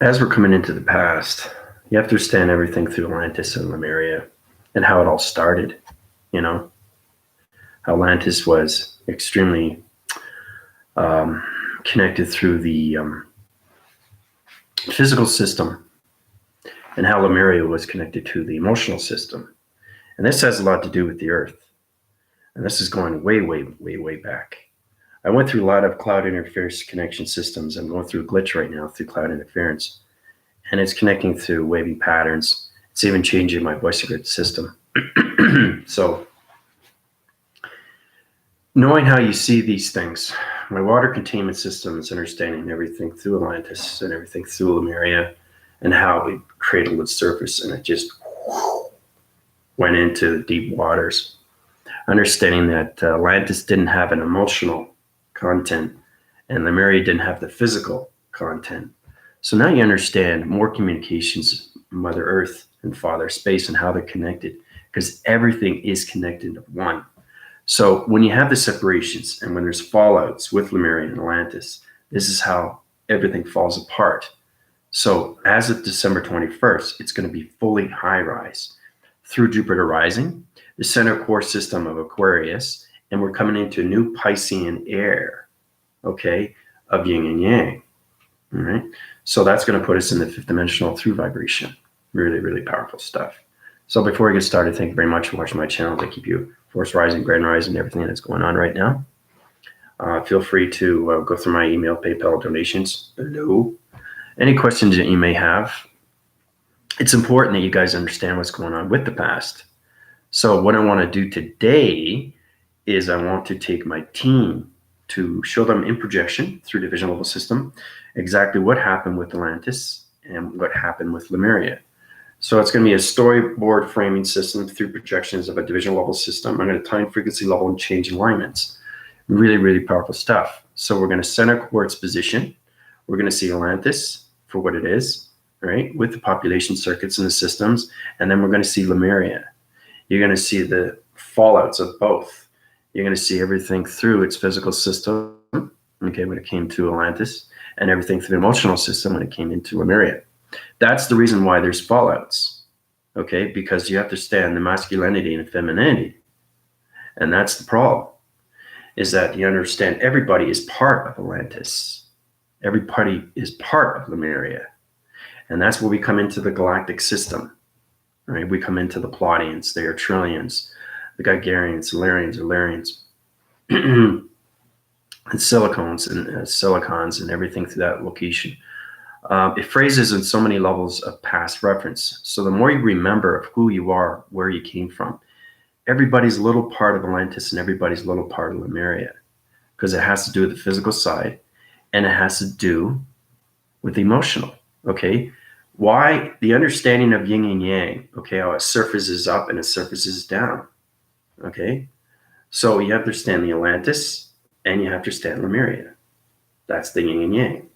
as we're coming into the past, you have to understand everything through Atlantis and Lemuria and how it all started. You know, how Atlantis was extremely connected through the physical system, and how Lemuria was connected to the emotional system. And this has a lot to do with the Earth. And this is going way, way, way, way back. I went through a lot of cloud interference connection systems. I'm going through a glitch right now through cloud interference. And it's connecting through wavy patterns. It's even changing my voice grid system. So, knowing how you see these things, my water containment system is understanding everything through Atlantis and everything through Lemuria, and how it cradled its surface and it just went into the deep waters. Understanding that Atlantis didn't have an emotional content and Lemuria didn't have the physical content. So now you understand more communications, Mother Earth and Father Space, and how they're connected, because everything is connected into one. So when you have the separations and when there's fallouts with Lemuria and Atlantis, this is how everything falls apart. So as of December 21st, it's going to be fully high rise through Jupiter rising, the center core system of Aquarius, and we're coming into a new PICEAN air, okay, of yin and yang. All right. So that's going to put us in the fifth dimensional through vibration. Really, really powerful stuff. So before we get started, thank you very much for watching my channel. To keep you force rising, grand rising, everything that's going on right now. Feel free to go through my email, PayPal donations below. Any questions that you may have. It's important that you guys understand what's going on with the past. So what I want to do today is I want to take my team to show them in projection through the vision level system exactly what happened with Atlantis and what happened with Lemuria. So it's going to be a storyboard framing system through projections of a division level system. I'm going to time, frequency level, and change alignments. Really, really powerful stuff. So we're going to center quartz position. We're going to see Atlantis for what it is, right, with the population circuits and the systems. And then we're going to see Lemuria. You're going to see the fallouts of both. You're going to see everything through its physical system, okay, when it came to Atlantis, and everything through the emotional system when it came into Lemuria. That's the reason why there's fallouts, okay, because you have to stand the masculinity and femininity. And that's the problem, is that you understand everybody is part of Atlantis. Everybody is part of Lemuria. And that's where we come into the galactic system, right? We come into the Pleiadians, the Trillians, the Gigarians, Illyrians, and silicons and everything through that location. It phrases in so many levels of past reference. So the more you remember of who you are, where you came from, everybody's a little part of Atlantis and everybody's a little part of Lemuria, because it has to do with the physical side and it has to do with the emotional, okay? Why? The understanding of yin and yang, okay, how it surfaces up and it surfaces down, okay? So you have to understand the Atlantis and you have to understand Lemuria. That's the yin and yang.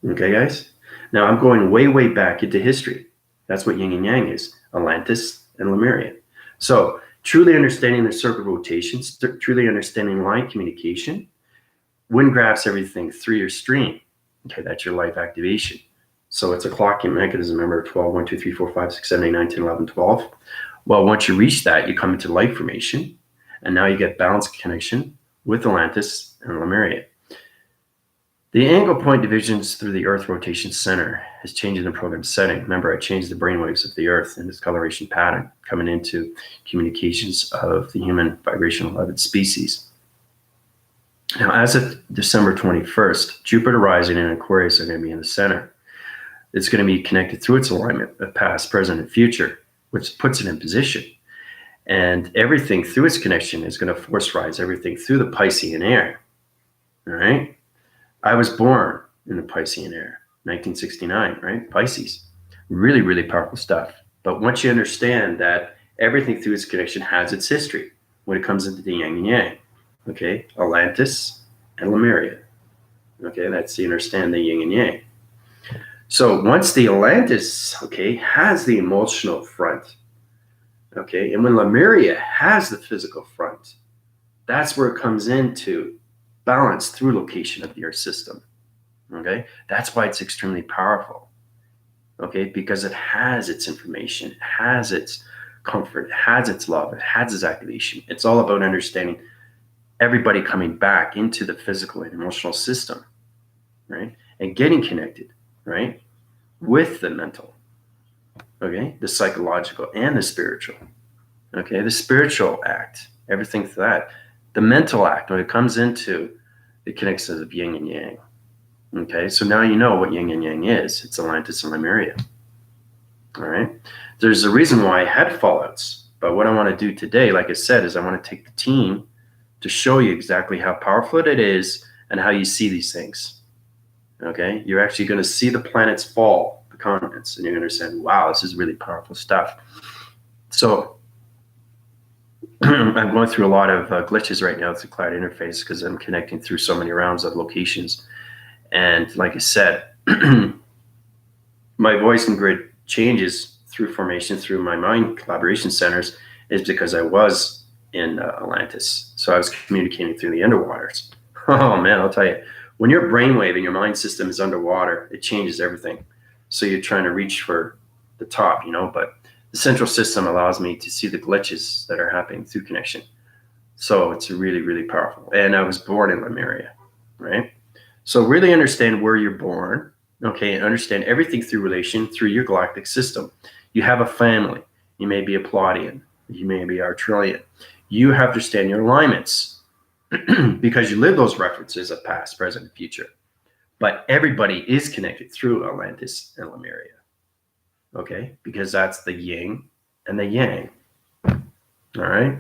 Okay, guys? Now I'm going way, way back into history. That's what yin and yang is, Atlantis and Lemuria. So truly understanding the circle rotations, truly understanding line communication, wind grabs everything through your stream. Okay, that's your life activation. So it's a clocking mechanism. Remember 12, 1, 2, 3, 4, 5, 6, 7, 8, 9, 10, 11, 12. Well, once you reach that, you come into light formation, and now you get balance connection with Atlantis and Lemuria. The angle point divisions through the Earth rotation center is changing the program setting. Remember, I changed the brainwaves of the Earth in this coloration pattern, coming into communications of the human vibrational 11 species. Now, as of December 21st, Jupiter rising and Aquarius are going to be in the center. It's going to be connected through its alignment of past, present, and future, which puts it in position. And everything through its connection is going to force rise everything through the PICEAN air. All right? I was born in the PICEAN air, 1969, right? Pisces. Really, really powerful stuff. But once you understand that everything through its connection has its history when it comes into the yin and yang, okay? Atlantis and Lemuria. Okay, that's you understand the yin and yang. So once the Atlantis, okay, has the emotional front, okay, and when Lemuria has the physical front, that's where it comes into balance through location of the Earth system. Okay, that's why it's extremely powerful. okay? Because it has its information, it has its comfort, it has its love, it has its activation. It's all about understanding everybody coming back into the physical and emotional system, right? And getting connected, right? With the mental, okay? The psychological and the spiritual, okay? The spiritual act, everything to that. The mental act, when it comes into the connections of yin and yang, okay? So now you know what yin and yang is. It's Atlantis and Lemuria, all right? There's a reason why I had fallouts, but what I want to do today, like I said, is I want to take the team to show you exactly how powerful it is and how you see these things, okay? You're actually going to see the planets fall, the continents, and you're going to understand, wow, this is really powerful stuff. So I'm going through a lot of glitches right now with the cloud interface because I'm connecting through so many rounds of locations. And like I said, my voice and grid changes through formation, through my mind collaboration centers, is because I was in Atlantis. So I was communicating through the underwaters. Oh man, I'll tell you, when your brainwave and your mind system is underwater, it changes everything. So you're trying to reach for the top, you know, but the central system allows me to see the glitches that are happening through connection. So it's really, really powerful. And I was born in Lemuria, right? So really understand where you're born, okay, and understand everything through relation through your galactic system. You have a family. You may be a Pleiadian. You may be Arcturian. You have to understand your alignments because you live those references of past, present, and future. But everybody is connected through Atlantis and Lemuria, okay, because that's the yin and the yang. All right.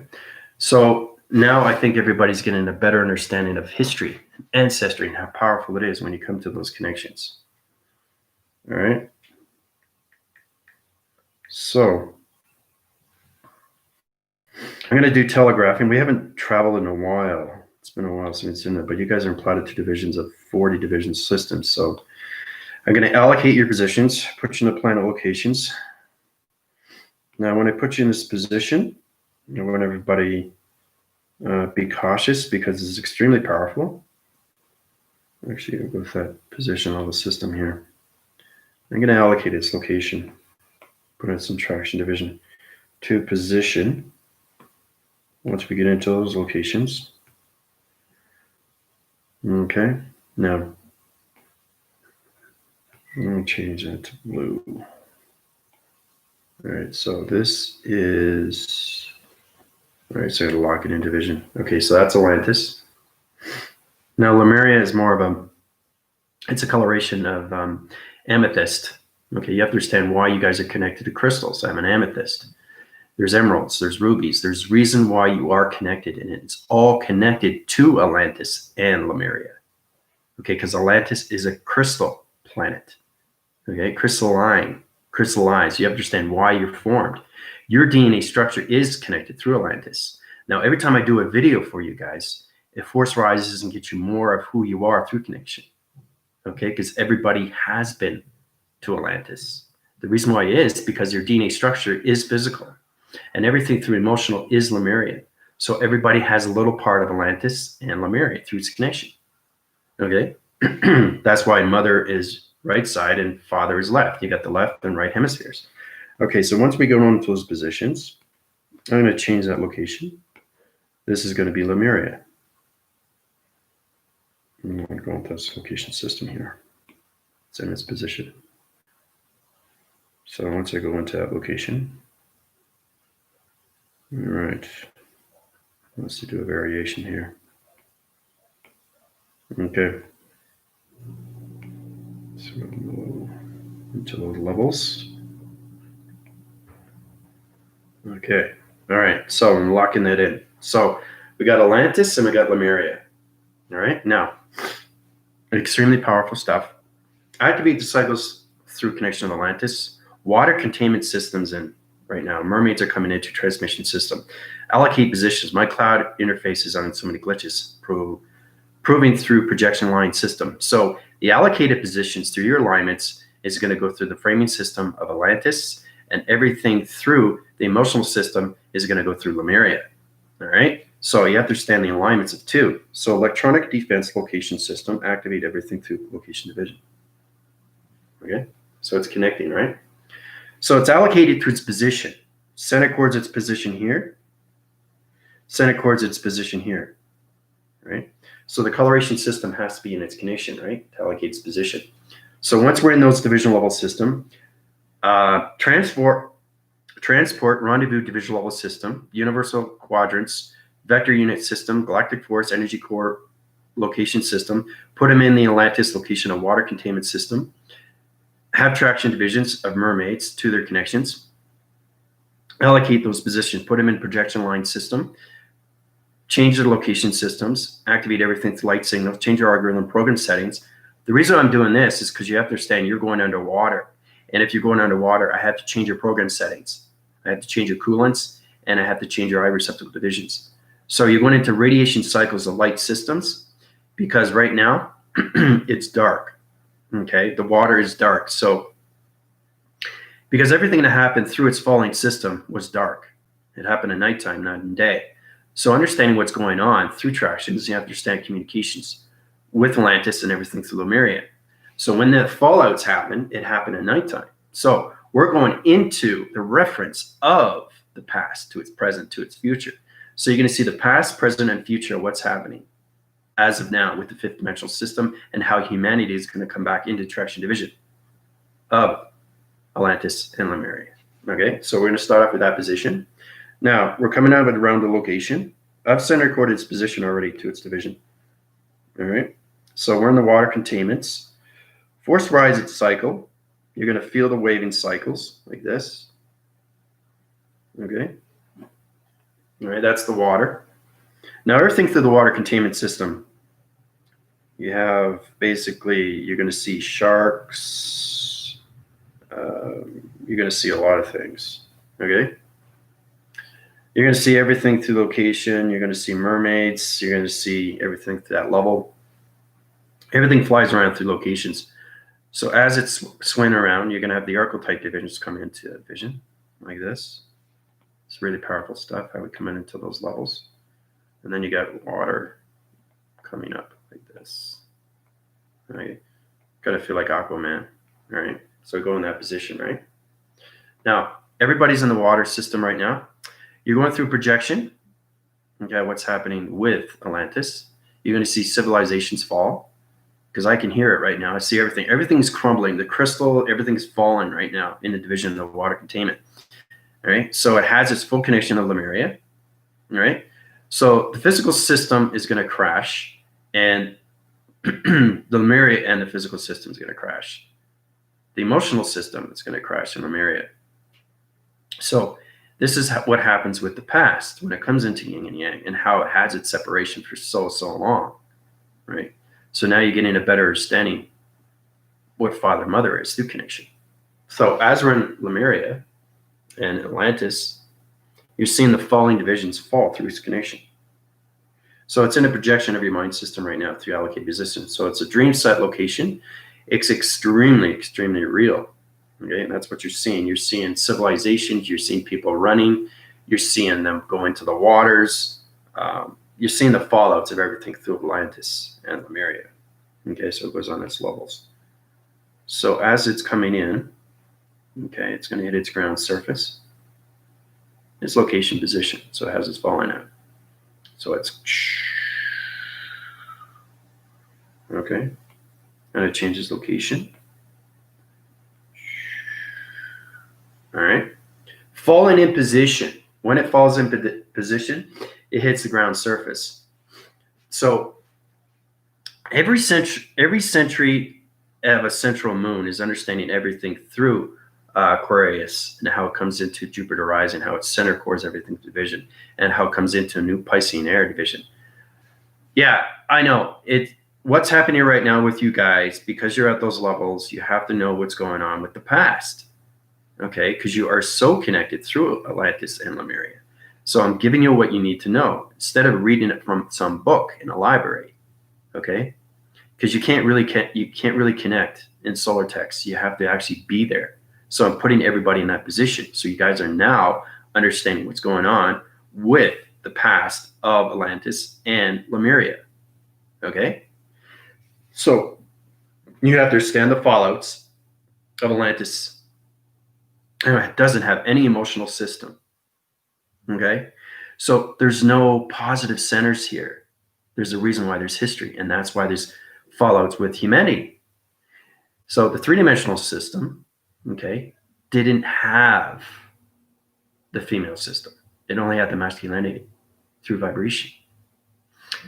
So now I think everybody's getting a better understanding of history, ancestry, and how powerful it is when you come to those connections. All right. So I'm going to do telegraphing. We haven't traveled in a while. It's been a while since it's in there, but you guys are in platitude divisions of 40 division systems. So I'm going to allocate your positions, put you in the planet locations. Now, when I put you in this position, I want everybody be cautious because it's extremely powerful. Actually, I'll go with that position on the system here. I'm going to allocate its location, put in some traction division to position. Once we get into those locations. Okay, now let me change that to blue. All right, so this is, all right, so I gotta lock it in division. Okay, so that's Atlantis. Now Lemuria is more of a, it's a coloration of amethyst. Okay, you have to understand why you guys are connected to crystals. I'm an amethyst. There's emeralds, there's rubies, there's reason why you are connected, and it's all connected to Atlantis and Lemuria. Okay, because Atlantis is a crystal planet. Okay, crystallized. You understand why you're formed. Your DNA structure is connected through Atlantis. Now, every time I do a video for you guys, it force rises and gets you more of who you are through connection. Okay, because everybody has been to Atlantis. The reason why is because your DNA structure is physical. And everything through emotional is Lemurian. So everybody has a little part of Atlantis and Lemuria through its connection. Okay? That's why mother is right side and father is left. You got the left and right hemispheres. Okay, so once we go into those positions, I'm going to change that location. This is going to be Lemuria. I'm going to go into this location system here. It's in its position. So once I go into that location, all right, let's do a variation here. Okay. So we'll into those levels. Okay. All right. So I'm locking that in. So we got Atlantis and we got Lemuria. All right. Now, extremely powerful stuff. Activate the cycles through connection of Atlantis. Water containment systems in right now. Mermaids are coming into transmission system. Allocate positions. My cloud interface is on so many glitches, proving through projection line system. So the allocated positions through your alignments is going to go through the framing system of Atlantis, and everything through the emotional system is going to go through Lemuria. All right. So you have to understand the alignments of two. So electronic defense location system, activate everything through location division. Okay. So it's connecting, right? So it's allocated to its position. Center chord's its position here. Center chord's its position here, right? So the coloration system has to be in its connection, right? To allocate its position. So once we're in those division level system, transport, rendezvous division level system, universal quadrants, vector unit system, galactic force, energy core location system, put them in the Atlantis location of water containment system, have traction divisions of mermaids to their connections, allocate those positions, put them in projection line system, change their location systems, activate everything to light signals, change your algorithm, program settings. The reason I'm doing this is because you have to understand you're going underwater. And if you're going underwater, I have to change your program settings. I have to change your coolants, and I have to change your eye receptacle divisions. So you're going into radiation cycles of light systems, because right now it's dark. Okay, the water is dark. So because everything that happened through its falling system was dark. It happened at nighttime, not in day. So understanding what's going on through tractions, you have to understand communications with Atlantis and everything through Lemuria. So when the fallouts happen, it happened at nighttime. So we're going into the reference of the past to its present to its future. So you're going to see the past, present, and future, what's happening as of now with the fifth dimensional system and how humanity is going to come back into traction division of Atlantis and Lemuria. Okay, so we're going to start off with that position. Now, we're coming out of around the location. I've center recorded its position already to its division. All right, so we're in the water containments. Force rise its cycle. You're going to feel the waving cycles like this. Okay. All right, that's the water. Now, everything through the water containment system, you have basically, you're going to see sharks. You're going to see a lot of things. Okay. You're going to see everything through location. You're going to see mermaids. You're going to see everything to that level. Everything flies around through locations. So as it's swinging around, you're going to have the archetype divisions come into vision like this. It's really powerful stuff, how we come into those levels. And then you got water coming up like this. Right? Got to feel like Aquaman, right? So go in that position, right? Now, everybody's in the water system right now. You're going through projection. Okay, what's happening with Atlantis? You're going to see civilizations fall, because I can hear it right now. I see everything. Everything's crumbling. The crystal, everything's falling right now in the division of water containment. All right, so it has its full connection to Lemuria. All right, so the physical system is going to crash, and the Lemuria and the physical system is going to crash. The emotional system is going to crash in Lemuria. So this is what happens with the past when it comes into yin and yang, and how it has its separation for so long, right? So now you're getting a better understanding what father mother is through connection. So as we're in Lemuria and Atlantis, you're seeing the falling divisions fall through its connection. So it's in a projection of your mind system right now through allocated resistance. So it's a dream set location. It's extremely real. Okay, and that's what you're seeing. You're seeing civilizations. You're seeing people running. You're seeing them go into the waters. You're seeing the fallouts of everything through Atlantis and Lemuria. Okay, so it goes on its levels. So as it's coming in, okay, it's going to hit its ground surface, its location position. So it has its falling out. So it's okay, and it changes location. All right, falling in position. When it falls in position, it hits the ground surface. So every century of a central moon is understanding everything through Aquarius, and how it comes into Jupiter rising, how it center cores everything division, and how it comes into a new PICEAN air division. Yeah, I know it. What's happening right now with you guys, because you're at those levels, you have to know what's going on with the past. Okay, because you are so connected through Atlantis and Lemuria. So I'm giving you what you need to know instead of reading it from some book in a library. Okay, because you can't really connect in solar text. You have to actually be there. So I'm putting everybody in that position. So you guys are now understanding what's going on with the past of Atlantis and Lemuria. Okay, so you have to understand the fallouts of Atlantis doesn't have any emotional system. Okay? So there's no positive centers here. There's a reason why there's history, and that's why there's fallouts with humanity. So the three-dimensional system, okay, didn't have the female system. It only had the masculinity through vibration.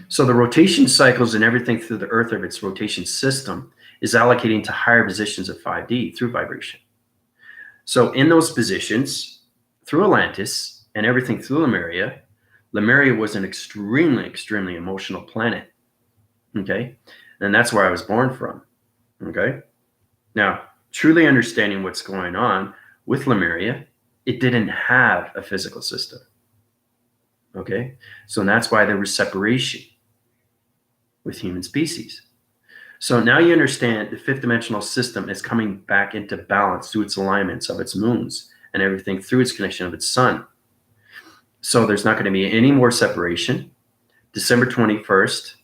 So the rotation cycles and everything through the Earth of its rotation system is allocating to higher positions of 5D through vibration. So in those positions, through Atlantis and everything through Lemuria, Lemuria was an extremely, extremely emotional planet. Okay? And that's where I was born from. Okay? Now, truly understanding what's going on with Lemuria, it didn't have a physical system. Okay? So that's why there was separation with human species. So now you understand the fifth dimensional system is coming back into balance through its alignments of its moons and everything through its connection of its sun. So there's not going to be any more separation. December 21st,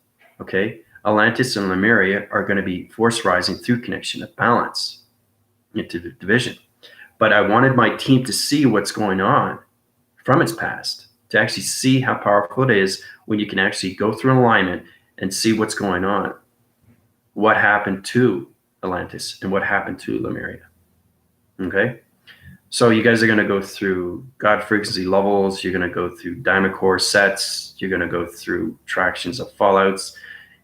okay, Atlantis and Lemuria are going to be force rising through connection of balance into the division. But I wanted my team to see what's going on from its past, to actually see how powerful it is when you can actually go through an alignment and see what's going on. What happened to Atlantis and what happened to Lemuria. Okay? So you guys are going to go through God frequency levels. You're going to go through diamond core sets. You're going to go through tractions of fallouts.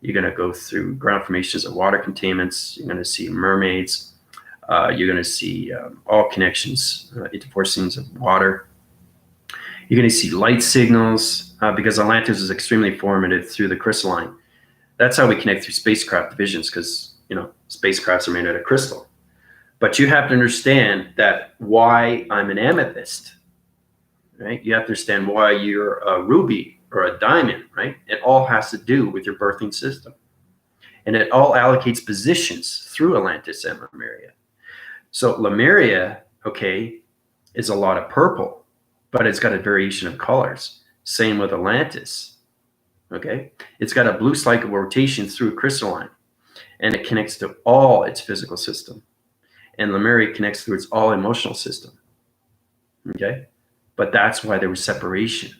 You're going to go through ground formations of water containments. You're going to see mermaids. You're going to see all connections into portions of water. You're going to see light signals because Atlantis is extremely formative through the crystalline. That's how we connect through spacecraft divisions because, spacecrafts are made out of crystal. But you have to understand that why I'm an amethyst, right? You have to understand why you're a ruby or a diamond, right? It all has to do with your birthing system. And it all allocates positions through Atlantis and Lemuria. So Lemuria, okay, is a lot of purple, but it's got a variation of colors. Same with Atlantis. Okay, it's got a blue cycle rotation through a crystalline, and it connects to all its physical system. And Lemuria connects through its all emotional system. Okay, but that's why there was separation.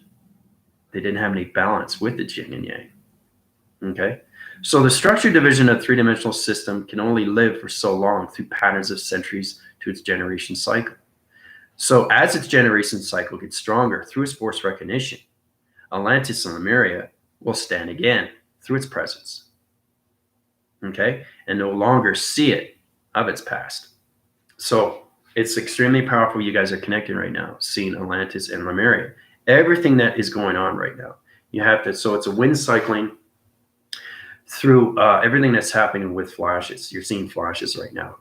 They didn't have any balance with the yin and yang. Okay, so the structured division of three-dimensional system can only live for so long through patterns of centuries to its generation cycle. So as its generation cycle gets stronger through its force recognition, Atlantis and Lemuria will stand again through its presence, okay, and no longer see it of its past. So it's extremely powerful. You guys are connecting right now, seeing Atlantis and Lemuria. Everything that is going on right now, you have to. So it's a wind cycling through everything that's happening with flashes. You're seeing flashes right now,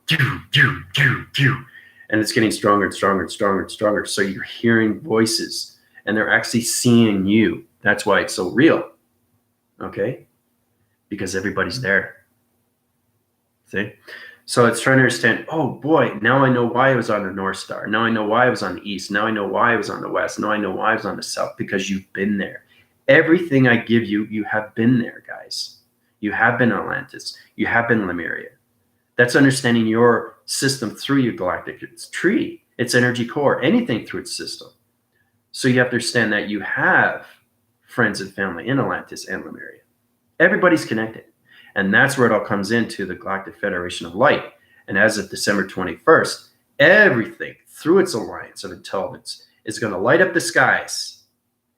and it's getting stronger and stronger and stronger and stronger. So you're hearing voices, and they're actually seeing you. That's why it's so real. Okay, because everybody's there. See, so it's trying to understand. Oh boy, now I know why I was on the North Star. Now I know why I was on the East. Now I know why I was on the West. Now I know why I was on the South, because you've been there. Everything I give you, you have been there, guys. You have been Atlantis. You have been Lemuria. That's understanding your system through your galactic tree, its energy core, anything through its system. So you have to understand that you have friends and family in Atlantis and Lemuria. Everybody's connected. And that's where it all comes into the Galactic Federation of Light. And as of December 21st, everything through its alliance of intelligence is going to light up the skies,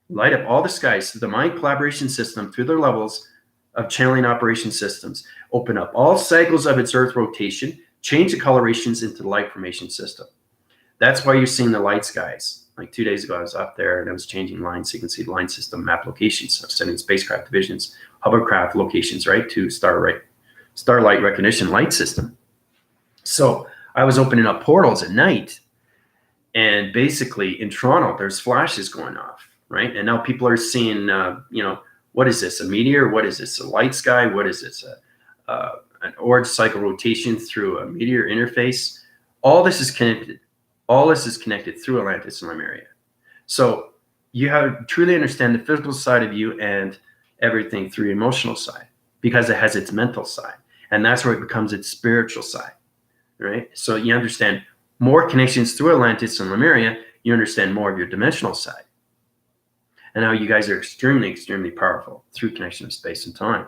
light up all the skies through the mind collaboration system, through their levels of channeling operation systems, open up all cycles of its Earth rotation, change the colorations into the light formation system. That's why you're seeing the light skies. Like 2 days ago, I was up there and I was changing line sequencing, line system map locations. I was sending spacecraft divisions, hovercraft locations, right, to starlight recognition light system. So I was opening up portals at night. And basically in Toronto, there's flashes going off, right? And now people are seeing, what is this, a meteor? What is this, a light sky? What is this, an orange cycle rotation through a meteor interface? All this is connected. All this is connected through Atlantis and Lemuria. So you have to truly understand the physical side of you and everything through the emotional side, because it has its mental side. And that's where it becomes its spiritual side. right? So you understand more connections through Atlantis and Lemuria, you understand more of your dimensional side. And how you guys are extremely, extremely powerful through connection of space and time.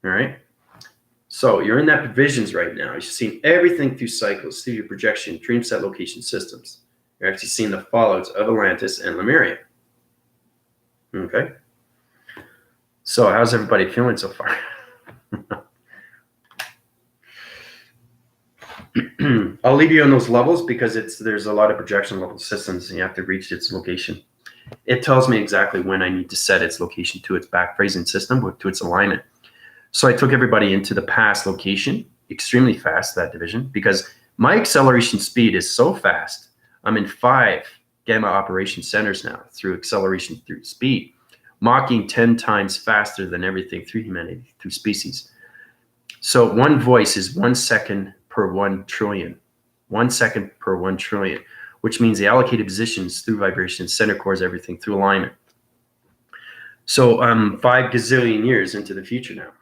All right? So you're in that visions right now. You're seeing everything through cycles, through your projection, dream set location systems. You're actually seeing the fallouts of Atlantis and Lemuria. Okay? So how's everybody feeling so far? I'll leave you on those levels because there's a lot of projection level systems and you have to reach its location. It tells me exactly when I need to set its location to its back phrasing system, to its alignment. So I took everybody into the past location, extremely fast, that division, because my acceleration speed is so fast. I'm in 5 gamma operation centers now through acceleration through speed, mocking 10 times faster than everything through humanity, through species. So one voice is 1 second per 1 trillion, 1 second per 1 trillion, which means the allocated positions through vibration, center cores, everything through alignment. So I'm 5 gazillion years into the future now.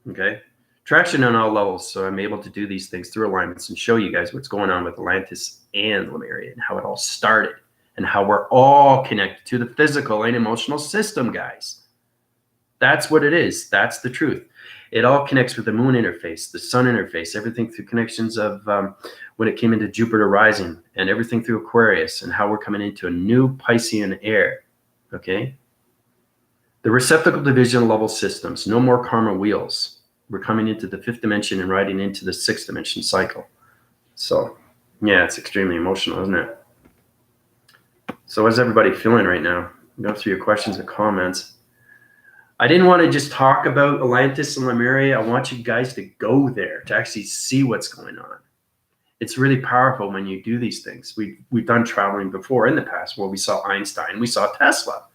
Okay, traction on all levels. So I'm able to do these things through alignments and show you guys what's going on with Atlantis and Lemuria and how it all started and how we're all connected to the physical and emotional system, guys. That's what it is. That's the truth. It all connects with the moon interface, the sun interface, everything through connections of when it came into Jupiter rising and everything through Aquarius and how we're coming into a new PICEAN air. Okay. The receptacle division level systems, no more karma wheels. We're coming into the 5th dimension and riding into the 6th dimension cycle. So, yeah, it's extremely emotional, isn't it? So how's everybody feeling right now? Go through your questions and comments. I didn't want to just talk about Atlantis and Lemuria. I want you guys to go there, to actually see what's going on. It's really powerful when you do these things. We've done traveling before in the past where we saw Einstein, we saw Tesla.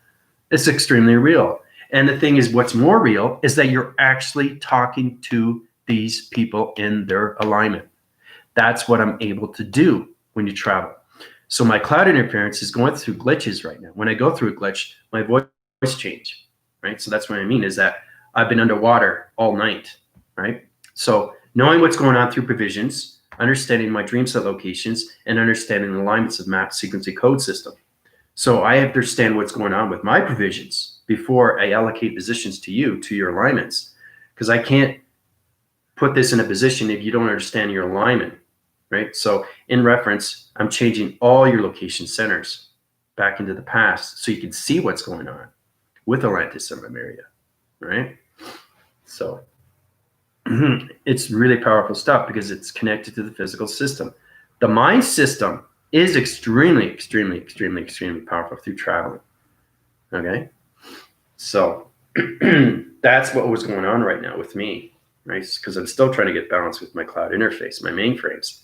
It's extremely real. And the thing is, what's more real is that you're actually talking to these people in their alignment. That's what I'm able to do when you travel. So my cloud interference is going through glitches right now. When I go through a glitch, my voice changes, right? So that's what I mean is that I've been underwater all night, right? So knowing what's going on through provisions, understanding my dream set locations, and understanding the alignments of map sequencing code system. So I understand what's going on with my provisions before I allocate positions to you, to your alignments, because I can't put this in a position if you don't understand your alignment, right? So in reference, I'm changing all your location centers back into the past so you can see what's going on with Atlantis and Lemuria, right? So it's really powerful stuff because it's connected to the physical system. The mind system is extremely, extremely, extremely, extremely powerful through traveling. Okay, so that's what was going on right now with me, right? Because I'm still trying to get balance with my cloud interface, my mainframes,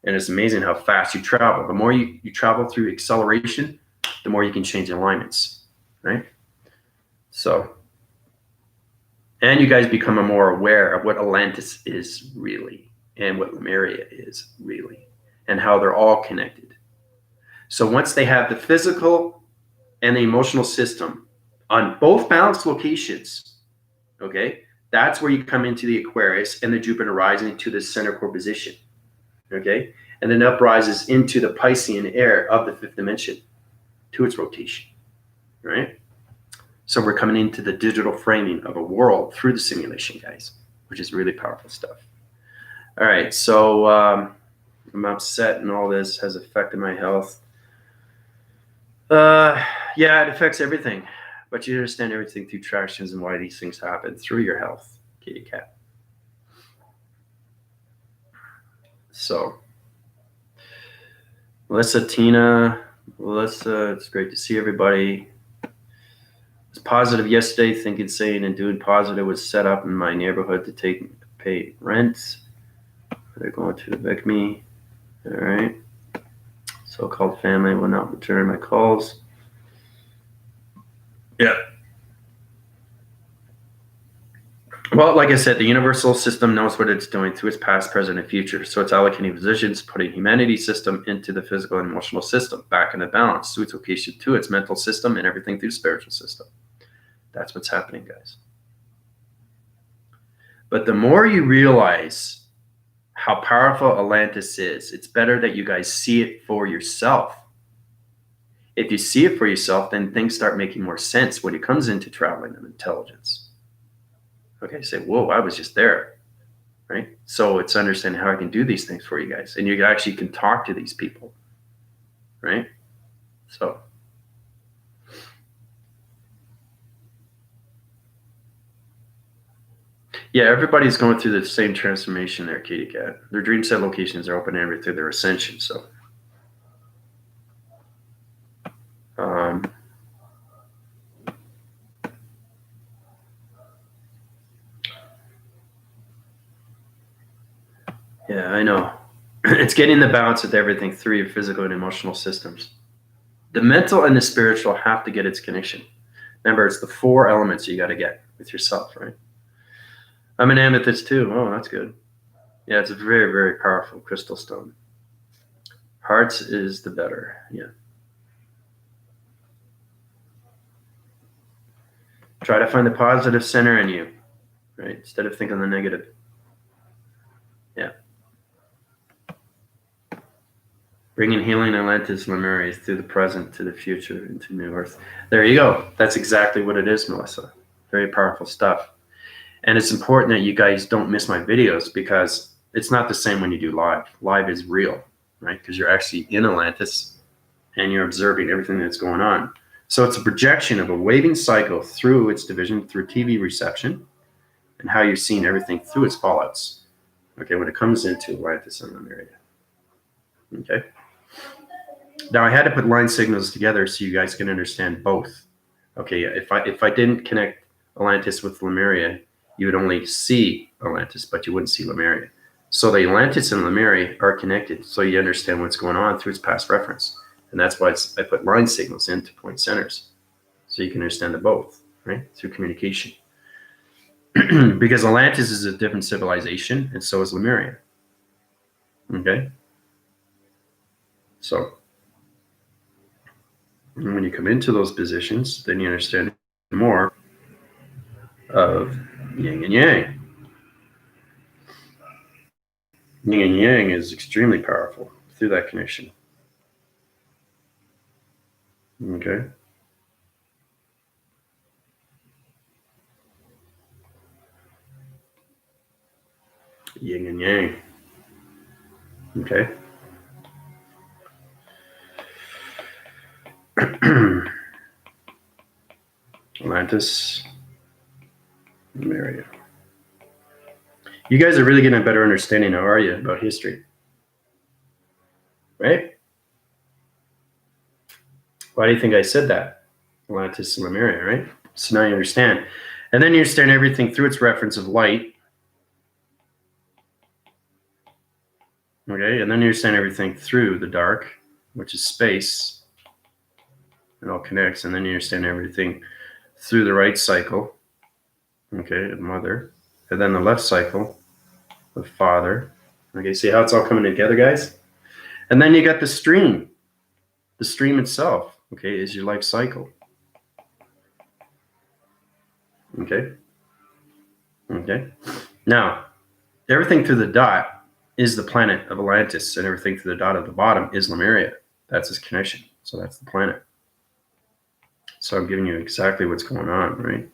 and it's amazing how fast you travel. The more you travel through acceleration, the more you can change alignments, right? So, and you guys become more aware of what Atlantis is really and what Lemuria is really and how they're all connected. So once they have the physical and the emotional system on both balanced locations, okay, that's where you come into the Aquarius and the Jupiter rising to the center core position, okay, and then uprises into the PICEAN air of the 5th dimension to its rotation, right? So we're coming into the digital framing of a world through the simulation, guys, which is really powerful stuff. All right, so I'm upset and all this has affected my health. Yeah, it affects everything, but you understand everything through tractions and why these things happen through your health, kitty cat. So, Melissa, Tina, Melissa, it's great to see everybody. I was positive yesterday, thinking, saying, and doing positive was set up in my neighborhood to pay rent. They're going to evict me. All right. So-called family will not return my calls. Yeah. Well, like I said, the universal system knows what it's doing through its past, present, and future. So it's allocating positions, putting humanity's system into the physical and emotional system, back into balance, through its location to its mental system and everything through the spiritual system. That's what's happening, guys. But the more you realize how powerful Atlantis is. It's better that you guys see it for yourself. If you see it for yourself, then things start making more sense when it comes into traveling and intelligence. Okay, say, whoa, I was just there, right? So it's understanding how I can do these things for you guys. And you actually can talk to these people, right? So. Yeah, everybody's going through the same transformation there, Kitty Cat. Their dream set locations are open every through their ascension. So, yeah, I know. It's getting the balance with everything through your physical and emotional systems. The mental and the spiritual have to get its connection. Remember, it's the 4 elements you got to get with yourself, right? I'm an amethyst too. Oh, that's good. Yeah, it's a very, very powerful crystal stone. Hearts is the better. Yeah. Try to find the positive center in you, right? Instead of thinking the negative. Yeah. Bringing healing Atlantis and Lemuria through the present to the future into New Earth. There you go. That's exactly what it is, Melissa. Very powerful stuff. And it's important that you guys don't miss my videos because it's not the same when you do live. Live is real, right? Because you're actually in Atlantis and you're observing everything that's going on. So it's a projection of a waving cycle through its division, through TV reception, and how you're seeing everything through its fallouts. Okay, when it comes into Atlantis and Lemuria. Okay. Now I had to put line signals together so you guys can understand both. Okay, if I didn't connect Atlantis with Lemuria, you would only see Atlantis, but you wouldn't see Lemuria. So the Atlantis and Lemuria are connected, so you understand what's going on through its past reference. And that's why I put line signals into point centers, so you can understand the both, right? Through communication. Because Atlantis is a different civilization, and so is Lemuria. Okay? So when you come into those positions, then you understand more of yin and yang. Yin and yang is extremely powerful through that connection. Okay. Yin and yang. Okay. Atlantis, Lemuria. You guys are really getting a better understanding now, are you, about history? Right? Why do you think I said that? Atlantis and Lemuria, right? So now you understand. And then you understand everything through its reference of light. Okay, and then you understand everything through the dark, which is space. It all connects. And then you understand everything through the right cycle, okay, of mother. And then the left cycle of father. Okay, see how it's all coming together, guys? And then you got the stream. The stream itself, okay, is your life cycle. Okay? Okay? Now, everything through the dot is the planet of Atlantis, and everything through the dot at the bottom is Lemuria. That's its connection. So that's the planet. So I'm giving you exactly what's going on, right?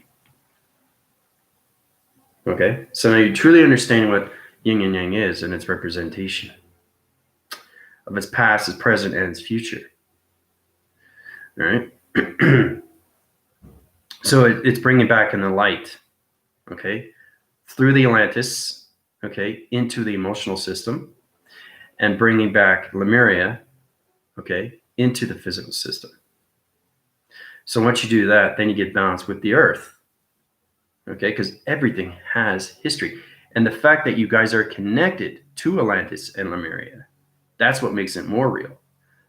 Okay? So now you truly understand what yin and yang is and its representation of its past, its present, and its future. All right? So it's bringing back in the light, okay, through the Atlantis, okay, into the emotional system, and bringing back Lemuria, okay, into the physical system. So once you do that, then you get balanced with the earth, okay, because everything has history. And the fact that you guys are connected to Atlantis and Lemuria, that's what makes it more real.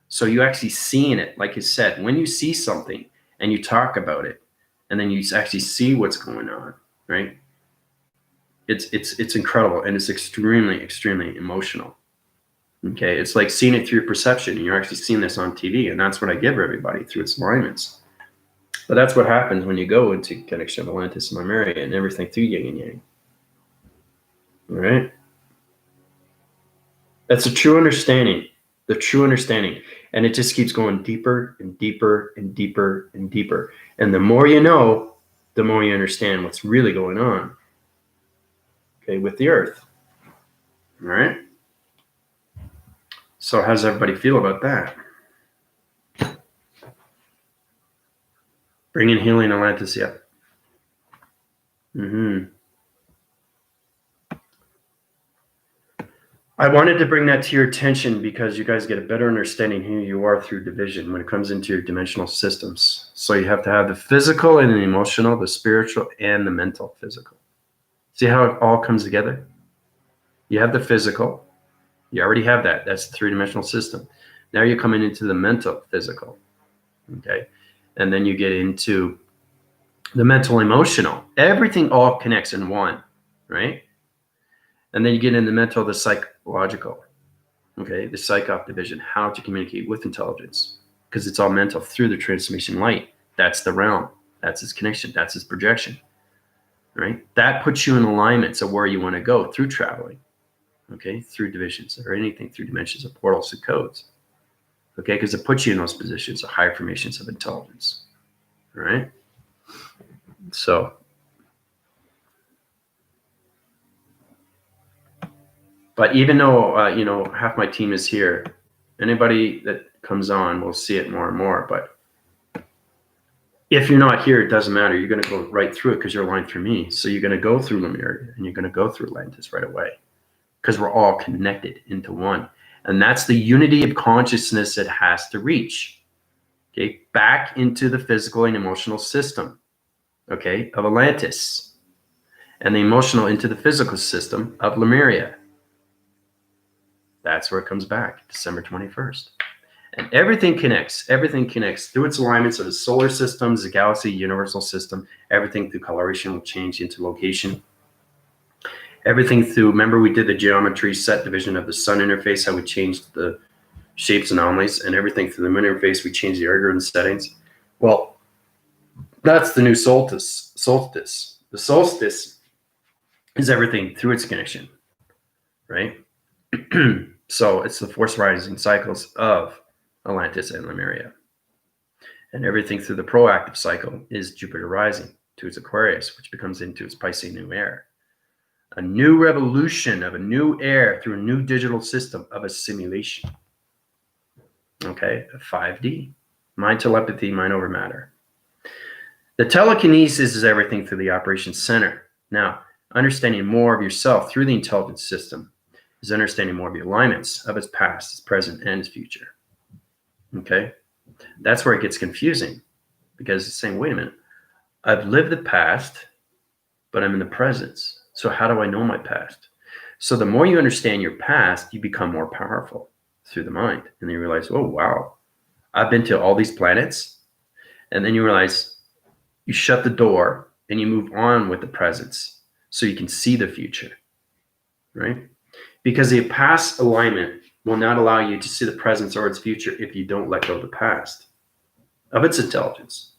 So you actually seeing it, like I said, when you see something and you talk about it, and then you actually see what's going on, right? It's incredible, and it's extremely, extremely emotional. Okay, it's like seeing it through your perception, and you're actually seeing this on TV, and that's what I give everybody through its alignments. But that's what happens when you go into connection of Atlantis and Lemuria and everything through yin and yang. All right? That's a true understanding, the true understanding. And it just keeps going deeper and deeper and deeper and deeper. And the more you know, the more you understand what's really going on, okay, with the earth. All right. So how does everybody feel about that? Bringing healing Atlantis, yeah. I wanted to bring that to your attention because you guys get a better understanding who you are through division when it comes into your dimensional systems. So you have to have the physical and the emotional, the spiritual and the mental physical. See how it all comes together? You have the physical. You already have that. That's the three-dimensional system. Now you're coming into the mental physical. Okay. And then you get into the mental emotional. Everything all connects in one, right? And then you get in the mental, the psychological, okay, the psych-op division, how to communicate with intelligence, because it's all mental through the transformation light. That's the realm. That's its connection. That's its projection, right? That puts you in alignments of where you want to go through traveling, okay, through divisions or anything through dimensions of portals and codes, okay, because it puts you in those positions of higher formations of intelligence, all right? So but even though, you know, half my team is here, anybody that comes on will see it more and more. But if you're not here, it doesn't matter. You're going to go right through it because you're aligned through me. So you're going to go through Lemuria and you're going to go through Atlantis right away because we're all connected into one. And that's the unity of consciousness it has to reach, okay, back into the physical and emotional system, okay, of Atlantis, and the emotional into the physical system of Lemuria. That's where it comes back, December 21st. And everything connects through its alignments of the solar systems, the galaxy, universal system. Everything through coloration will change into location. Everything through, remember we did the geometry set division of the sun interface, how we changed the shapes and anomalies, and everything through the moon interface, we changed the algorithm settings. Well, that's the new solstice. The solstice is everything through its connection, right? So it's the force rising cycles of Atlantis and Lemuria. And everything through the proactive cycle is Jupiter rising to its Aquarius, which becomes into its PICEAN new air. A new revolution of a new air through a new digital system of a simulation. Okay, a 5D. Mind telepathy, mind over matter. The telekinesis is everything through the operations center. Now, understanding more of yourself through the intelligence system is understanding more of the alignments of its past, its present, and its future. Okay? That's where it gets confusing because it's saying, wait a minute, I've lived the past, but I'm in the present. So how do I know my past? So the more you understand your past, you become more powerful through the mind. And then you realize, oh, wow, I've been to all these planets. And then you realize you shut the door and you move on with the presence so you can see the future, right? Because the past alignment will not allow you to see the presence or its future if you don't let go of the past, of its intelligence.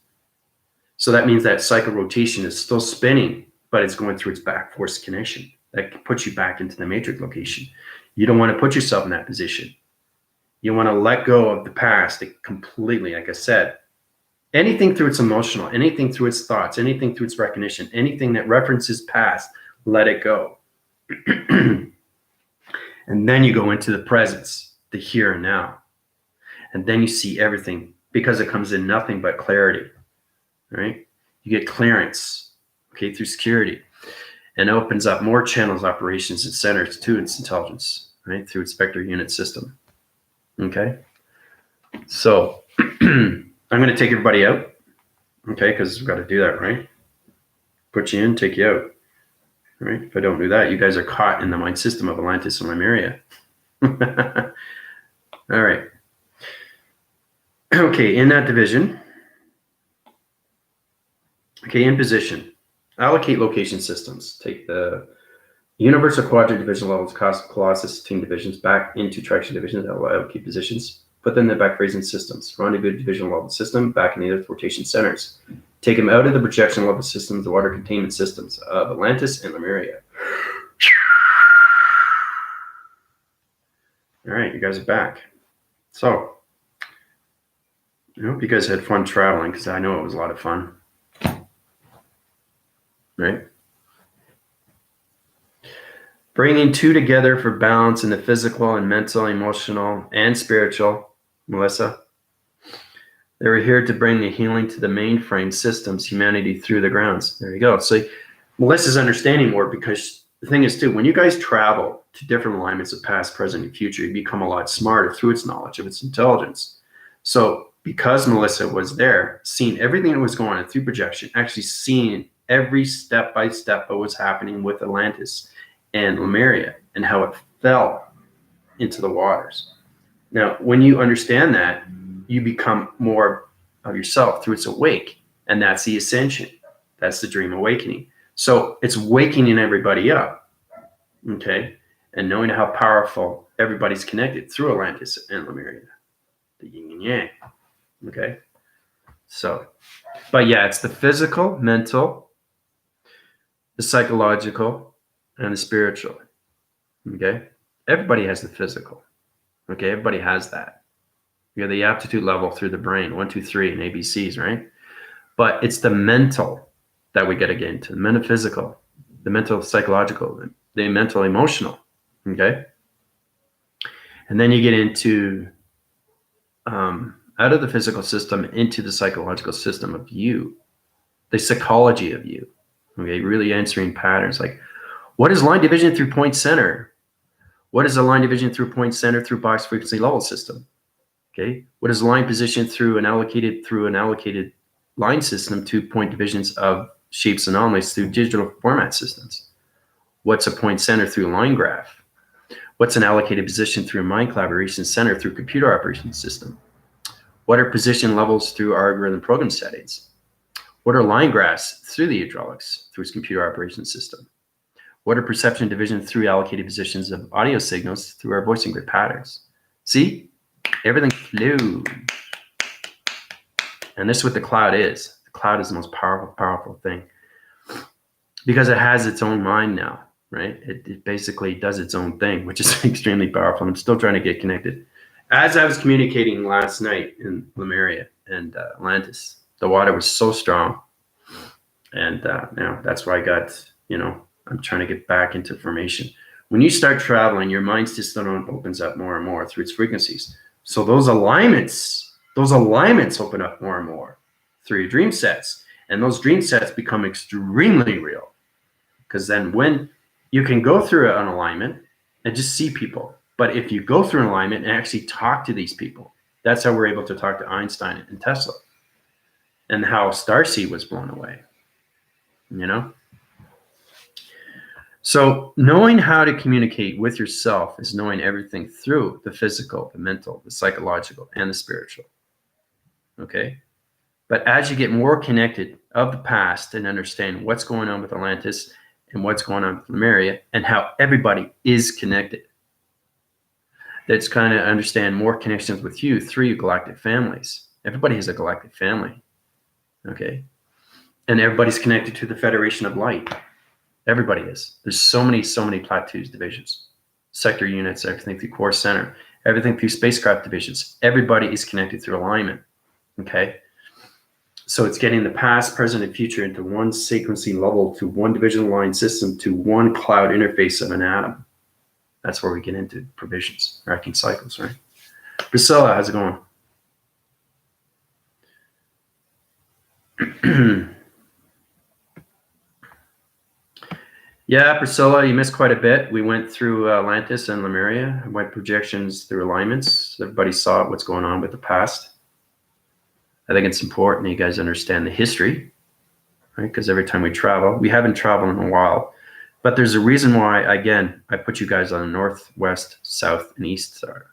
So that means that cycle rotation is still spinning, but it's going through its back force connection. That puts you back into the matrix location. You don't want to put yourself in that position. You want to let go of the past completely, like I said. Anything through its emotional, anything through its thoughts, anything through its recognition, anything that references past, let it go. And then you go into the presence, the here and now. And then you see everything because it comes in nothing but clarity, right? You get clearance, okay, through security, and opens up more channels, operations, and centers to its intelligence, right, through its vector unit system, okay? So I'm going to take everybody out, okay, because we've got to do that, right? Put you in, take you out, right? If I don't do that, you guys are caught in the mind system of Atlantis and Lemuria. All right. Okay, in that division, okay, in position, allocate location systems. Take the universal quadrant division levels, Colossus team divisions back into traction divisions that will allocate positions. Put them in the back phrasing systems. Rendezvous division level system back in the earth rotation centers. Take them out of the projection level systems, the water containment systems of Atlantis and Lemuria. All right, you guys are back. So, I hope you guys had fun traveling, because I know it was a lot of fun. Right? Bringing two together for balance in the physical and mental, emotional, and spiritual. Melissa, they were here to bring the healing to the mainframe systems, humanity through the grounds. There you go. So Melissa's understanding more, because the thing is too, when you guys travel to different alignments of past, present, and future, you become a lot smarter through its knowledge of its intelligence. So because Melissa was there, seeing everything that was going on through projection, actually seeing every step by step of what's happening with Atlantis and Lemuria and how it fell into the waters. Now, when you understand that, you become more of yourself through its awake, and that's the ascension. That's the dream awakening. So it's waking everybody up, okay, and knowing how powerful everybody's connected through Atlantis and Lemuria, the yin and yang, okay. So, but yeah, it's the physical, mental, the psychological, and the spiritual, okay. Everybody has the physical, okay. Everybody has that. You have the aptitude level through the brain, 1, 2, 3, and ABCs, right? But it's the mental that we got to get into, the metaphysical, the mental psychological, the mental emotional, okay? And then you get into out of the physical system into the psychological system of you, the psychology of you, okay? Really answering patterns like, what is line division through point center? What is a line division through point center through box frequency level system? Okay, what is line position through an allocated line system to point divisions of shapes anomalies through digital format systems? What's a point center through a line graph? What's an allocated position through a mind collaboration center through computer operation system? What are position levels through our algorithm program settings? What are line graphs through the hydraulics through its computer operation system? What are perception division through allocated positions of audio signals through our voicing grid patterns? See? Everything flew. And this is what the cloud is. The cloud is the most powerful thing, because it has its own mind now, right? It basically does its own thing, which is extremely powerful. I'm still trying to get connected. As I was communicating last night in Lemuria and Atlantis, the water was so strong. And now that's why I got, I'm trying to get back into formation. When you start traveling, your mind system opens up more and more through its frequencies. So those alignments open up more and more through your dream sets. And those dream sets become extremely real. Because then when you can go through an alignment and just see people. But if you go through an alignment and actually talk to these people, that's how we're able to talk to Einstein and Tesla. And how Starseed was blown away. So knowing how to communicate with yourself is knowing everything through the physical, the mental, the psychological, and the spiritual. Okay? But as you get more connected of the past and understand what's going on with Atlantis and what's going on with Lemuria and how everybody is connected, that's kind of understand more connections with you through your galactic families. Everybody has a galactic family. Okay? And everybody's connected to the Federation of Light. Everybody is. There's so many plateaus, divisions, sector units, everything through core center, everything through spacecraft divisions. Everybody is connected through alignment. Okay. So it's getting the past, present, and future into one sequencing level, to one division line system, to one cloud interface of an atom. That's where we get into provisions, racking cycles, right? Priscilla, how's it going? Yeah, Priscilla, you missed quite a bit. We went through Atlantis and Lemuria, went projections through alignments. Everybody saw what's going on with the past. I think it's important you guys understand the history, right? Because every time we travel, we haven't traveled in a while, but there's a reason why, again, I put you guys on the north, west, south, and east star,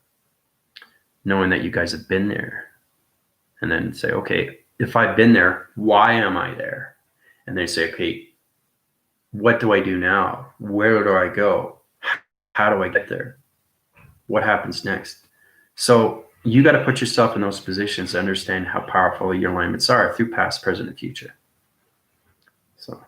knowing that you guys have been there. And then say, okay, if I've been there, why am I there? And they say, okay, what do I do now? Where do I go? How do I get there? What happens next? So you got to put yourself in those positions to understand how powerful your alignments are through past, present, and future. So.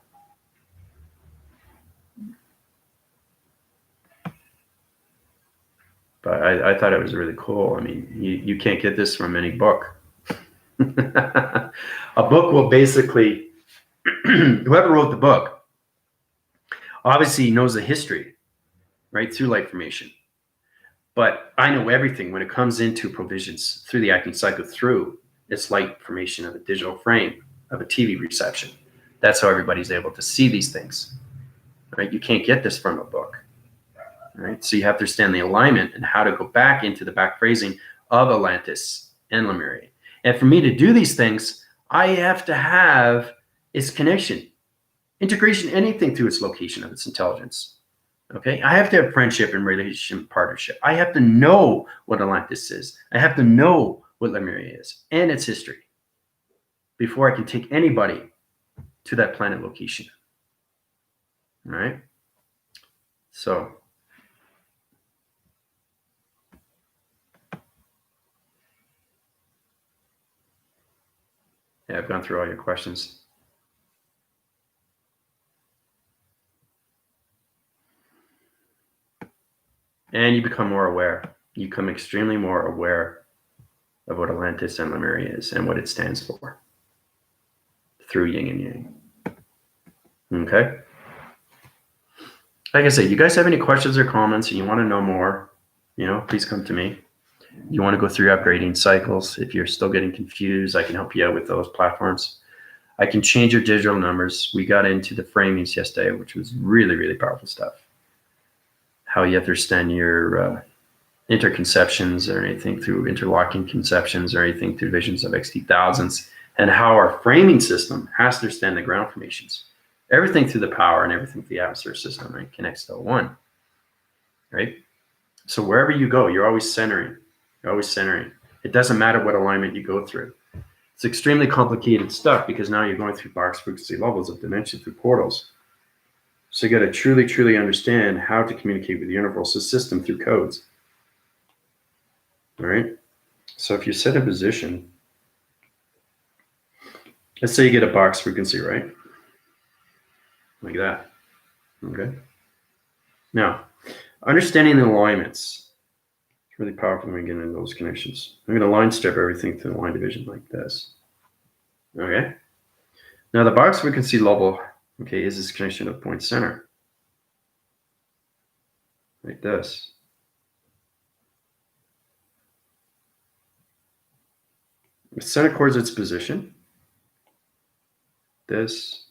But I thought it was really cool. I mean, you can't get this from any book. A book will basically, whoever wrote the book, obviously knows the history, right, through light formation. But I know everything when it comes into provisions through the acting cycle, through its light formation of a digital frame, of a TV reception. That's how everybody's able to see these things, right? You can't get this from a book, right? So you have to understand the alignment and how to go back into the back phrasing of Atlantis and Lemuria. And for me to do these things, I have to have its connection, integration, anything through its location of its intelligence. Okay, I have to have friendship and relationship, partnership. I have to know what Atlantis is. I have to know what Lemuria is and its history before I can take anybody to that planet location. All right. So yeah, I've gone through all your questions. And you become more aware. You become extremely more aware of what Atlantis and Lemuria is and what it stands for through yin and yang. Okay? Like I said, you guys have any questions or comments and you want to know more, please come to me. You want to go through your upgrading cycles. If you're still getting confused, I can help you out with those platforms. I can change your digital numbers. We got into the framings yesterday, which was really, really powerful stuff. How you understand your interconceptions or anything through interlocking conceptions or anything through visions of XT thousands, and how our framing system has to understand the ground formations. Everything through the power and everything through the atmosphere system, right, connects to one, right? So wherever you go, you're always centering. You're always centering. It doesn't matter what alignment you go through. It's extremely complicated stuff because now you're going through box frequency levels of dimension through portals. So you got to truly, truly understand how to communicate with the universal system through codes. All right. So if you set a position, let's say you get a box frequency, right? Like that. Okay. Now, understanding the alignments, it's really powerful when we get into those connections. I'm going to line strip everything to the line division like this. Okay. Now the box frequency level, okay, is this connection of point center. Like this. The center chords its position. This,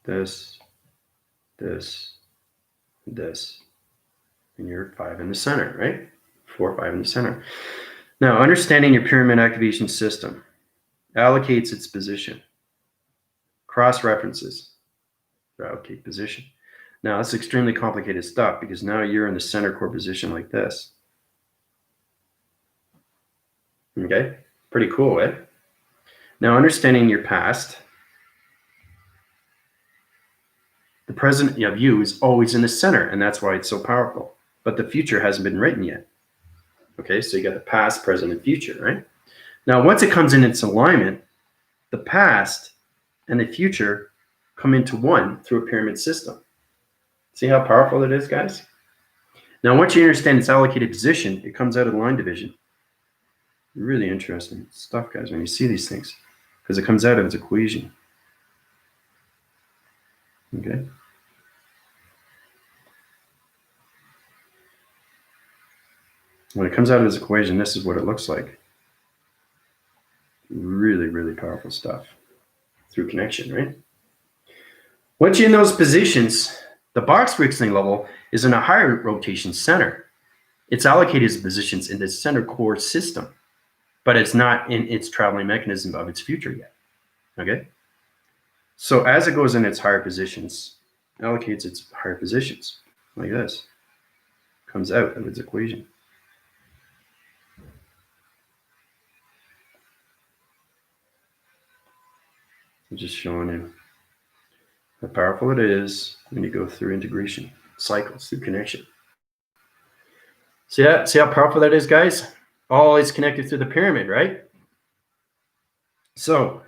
this, this, this. And you're 5 in the center, right? 4, 5 in the center. Now, understanding your pyramid activation system allocates its position. Cross references to allocate position. Now, that's extremely complicated stuff because now you're in the center core position like this. Okay? Pretty cool, eh? Now, understanding your past, the present of you is always in the center, and that's why it's so powerful. But the future hasn't been written yet. Okay, so you got the past, present, and future, right? Now, once it comes in its alignment, the past and the future come into one through a pyramid system. See how powerful it is, guys? Now, once you understand its allocated position, it comes out of the line division. Really interesting stuff, guys, when you see these things, because it comes out of its equation. Okay. When it comes out of its equation, this is what it looks like. Really, really powerful stuff through connection, right? Once you're in those positions, the box frequency level is in a higher rotation center. It's allocated as positions in the center core system, but it's not in its traveling mechanism of its future yet. Okay? So as it goes in its higher positions, it allocates its higher positions like this. Comes out of its equation. I'm just showing you how powerful it is when you go through integration cycles, through connection. See how powerful that is, guys? All is connected through the pyramid, right? So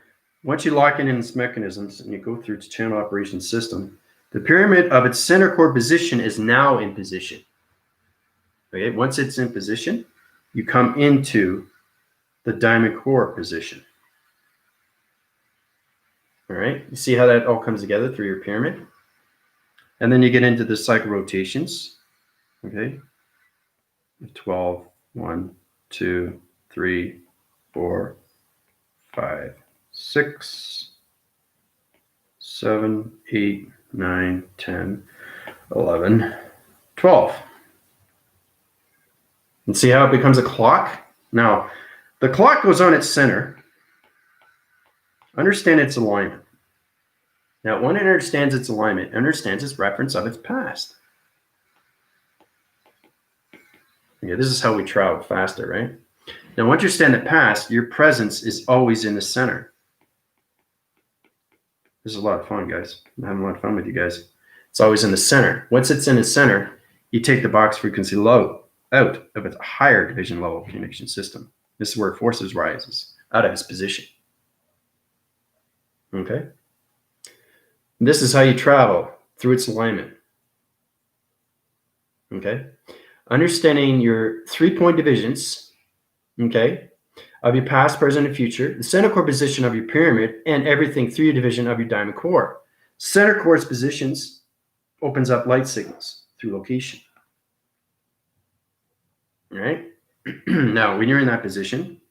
once you lock in its mechanisms and you go through its channel operation system, the pyramid of its center core position is now in position. Okay, once it's in position, you come into the diamond core position. All right, you see how that all comes together through your pyramid? And then you get into the cycle rotations. Okay, 12, 1, 2, 3, 4, 5, 6, 7, 8, 9, 10, 11, 12. And see how it becomes a clock? Now, the clock goes on its center. Understand its alignment. Now, when it understands its alignment, it understands its reference of its past. Okay, this is how we travel faster, right? Now, once you understand the past, your presence is always in the center. This is a lot of fun, guys. I'm having a lot of fun with you guys. It's always in the center. Once it's in the center, you take the box frequency low out of its higher division level connection system. This is where forces rises out of its position. Okay? This is how you travel through its alignment. Okay? Understanding your 3-point divisions, okay, of your past, present, and future, the center core position of your pyramid, and everything through your division of your diamond core. Center core's positions opens up light signals through location. All right? Now, when you're in that position,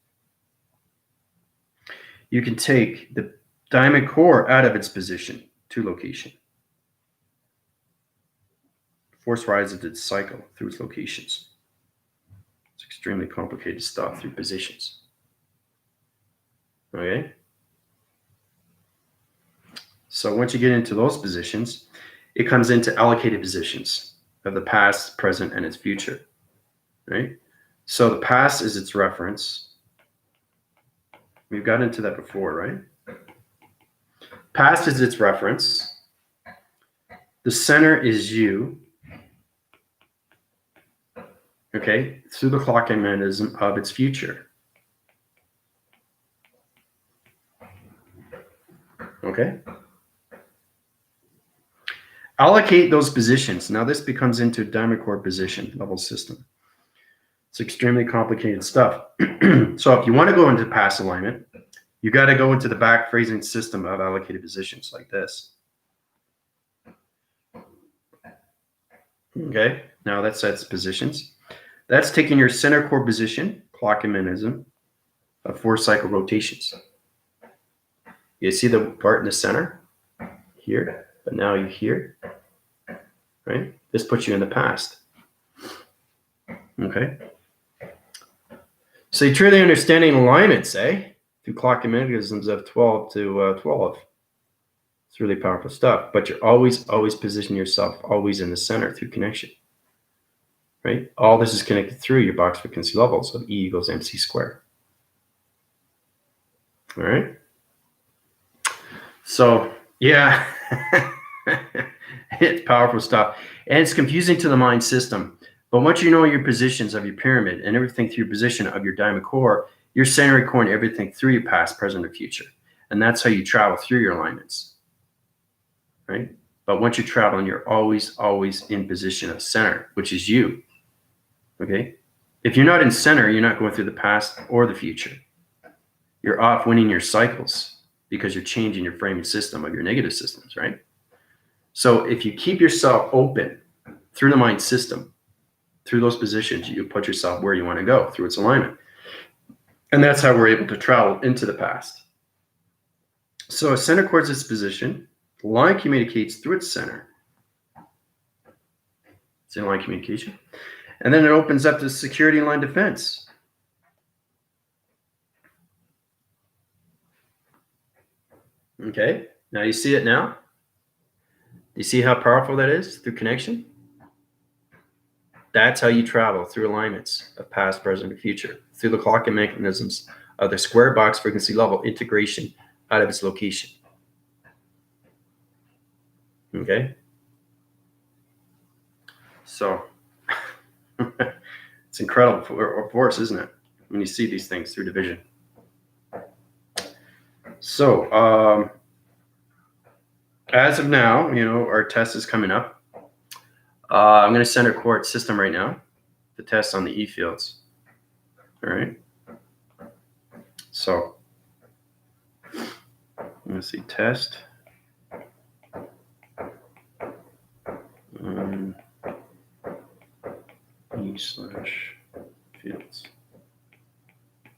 you can take the diamond core out of its position to location. Force rises its cycle through its locations. It's extremely complicated stuff through positions. Okay? So once you get into those positions, it comes into allocated positions of the past, present, and its future. Right? So the past is its reference. We've got into that before, right? Past is its reference. The center is you. Okay? Through the clocking mechanism of its future. Okay? Allocate those positions. Now this becomes into diamond core position level system. It's extremely complicated stuff. So if you want to go into past alignment, you got to go into the back phrasing system of allocated positions like this. Okay, now that sets positions. That's taking your center core position, clocking mechanism, of 4 cycle rotations. You see the part in the center here, but now you're here, right? This puts you in the past. Okay. So you're truly understanding alignments, through clocking mechanisms of 12 to 12. It's really powerful stuff. But you're always positioning yourself always in the center through connection, right? All this is connected through your box frequency levels of E equals MC squared. All right. So yeah, it's powerful stuff, and it's confusing to the mind system. But once you know your positions of your pyramid and everything through your position of your diamond core, you're centering core and everything through your past, present, and future. And that's how you travel through your alignments, right? But once you're traveling, you're always in position of center, which is you, okay? If you're not in center, you're not going through the past or the future. You're off winning your cycles because you're changing your framing system of your negative systems, right? So if you keep yourself open through the mind system, through those positions, you put yourself where you want to go through its alignment. And that's how we're able to travel into the past. So a center core's its position. The line communicates through its center. It's in line communication. And then it opens up to security line defense. Okay, now you see it now? You see how powerful that is through connection? That's how you travel through alignments of past, present, and future, through the clocking mechanisms of the square box frequency level integration out of its location. Okay? So, it's incredible force, isn't it? When you see these things through division. So, as of now, our test is coming up. I'm going to center core system right now. the test on the E fields. All right. So let's see, test. E/fields.